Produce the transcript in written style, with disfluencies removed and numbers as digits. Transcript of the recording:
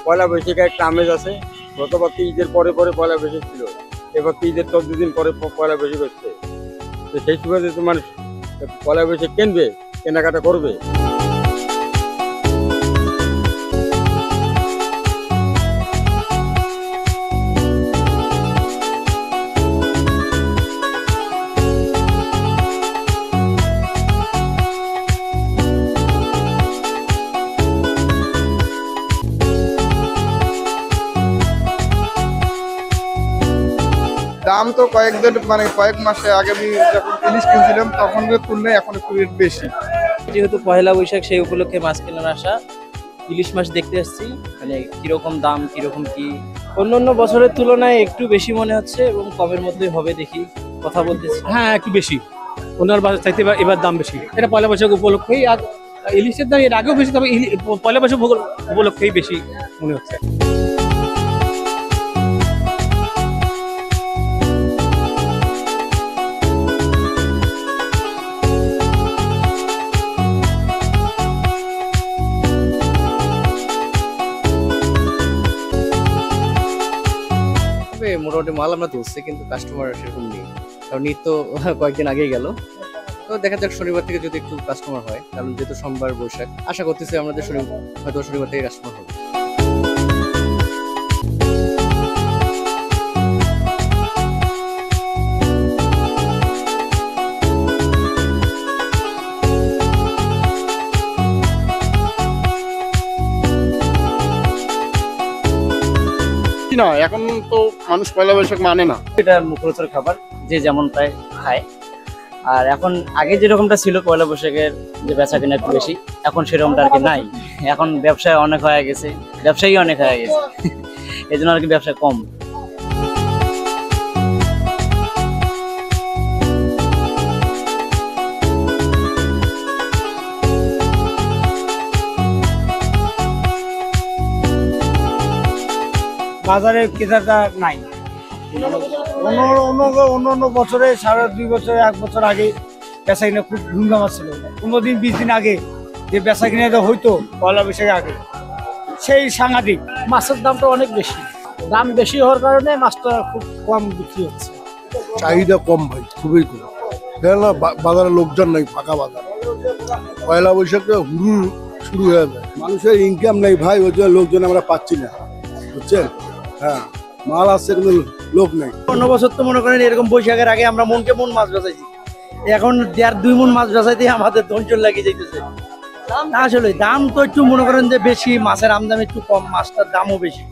পয়লা বৈশাখে একটা আমেজ আছে। গতবার তো ঈদের পরে পরে পয়লা বৈশাখ ছিল, এবার তো ঈদের 14 দিন পরে পয়লা বৈশাখ হচ্ছে। তো সেই সুবাদে তো মানুষ পয়লা বৈশাখ কিনবে, কেনাকাটা করবে। দাম তো কয়েকদিন মানে কয়েক মাসে আগে আমি যখন ইলিশ কিনছিলাম তখন তুলনায় এখন একটু রেট বেশি। যেহেতু পয়লা বৈশাখ সেই উপলক্ষে মাছ কেনার আসা, ইলিশ মাছ দেখতে আসছি। মানে কিরকম দাম, কিরকম কি অন্যান্য বছরের তুলনায় একটু বেশি মনে হচ্ছে এবং কমের মধ্যেই হবে দেখি। কথা বলতেছি, হ্যাঁ একটু বেশি, অন্যান্য বাজার চাইতে এবার দাম বেশি। এটা পয়লা বৈশাখ উপলক্ষেই, আর ইলিশের দাম এর আগেও বেশি, তবে পয়লা বৈশাখ উপলক্ষেই বেশি মনে হচ্ছে। মোটামুটি মাল আমরা ধরছি, কিন্তু কাস্টমার সেরকম নেই, কারণ ঈদ তো কয়েকদিন আগেই গেল। তো দেখা যাক শনিবার থেকে যদি একটু কাস্টমার হয়, কারণ যেহেতু সোমবার বৈশাখ, আশা করতেছি আমাদের হয়তো শনিবার থেকে কাস্টমার হবে। না, এখন তো মানুষ পয়লা বৈশাখ মানে না। এটা মুখরোচক খাবার, যে যেমন পায় খায়। আর এখন আগে যেরকমটা ছিল পয়লা বৈশাখের যে বেচা কেনা একটু বেশি, এখন সেরকমটা আর কি নাই। এখন ব্যবসায় অনেক হয়ে গেছে, ব্যবসায়ী অনেক হয়ে গেছে, এই জন্য আর কি ব্যবসা কম। বাজারে ক্রেতাটা নাই। অন্য বছরে 2.5 বছর 1 বছর আগে বেচা কিনা খুব ধুমধাম ছিল। 15 দিন 20 দিন আগে যে বেচা কিনা হইতো পয়লা বৈশাখের আগে, সেই সাংঘাতিক। মাছের দামটা অনেক বেশি, দাম বেশি হওয়ার কারণে মাছটা খুব কম বিক্রি হচ্ছে। চাহিদা কম ভাই, খুবই কম। দেখেন না, বাজারে লোকজন নাই, ফাঁকা বাজার। পয়লা বৈশাখে হুড়ু শুরু হয়ে যায়, মানুষের ইনকাম নেই ভাই, ওই জন্য লোকজন আমরা পাচ্ছি না, বুঝছেন? হ্যাঁ, মাল আসছে কিন্তু লোক নেই। অন্য বছর তো মনে করেন এরকম বৈশাখের আগে আমরা মনকে মন মাছ বেচাইছি, এখন 1.5-2 মন মাছ বেচাইতে আমাদের ধৈর্য লাগিয়ে যাইতেছে। আসলে দাম তো একটু মনে করেন যে বেশি, মাছের আমদানি একটু কম, মাছটার দামও বেশি।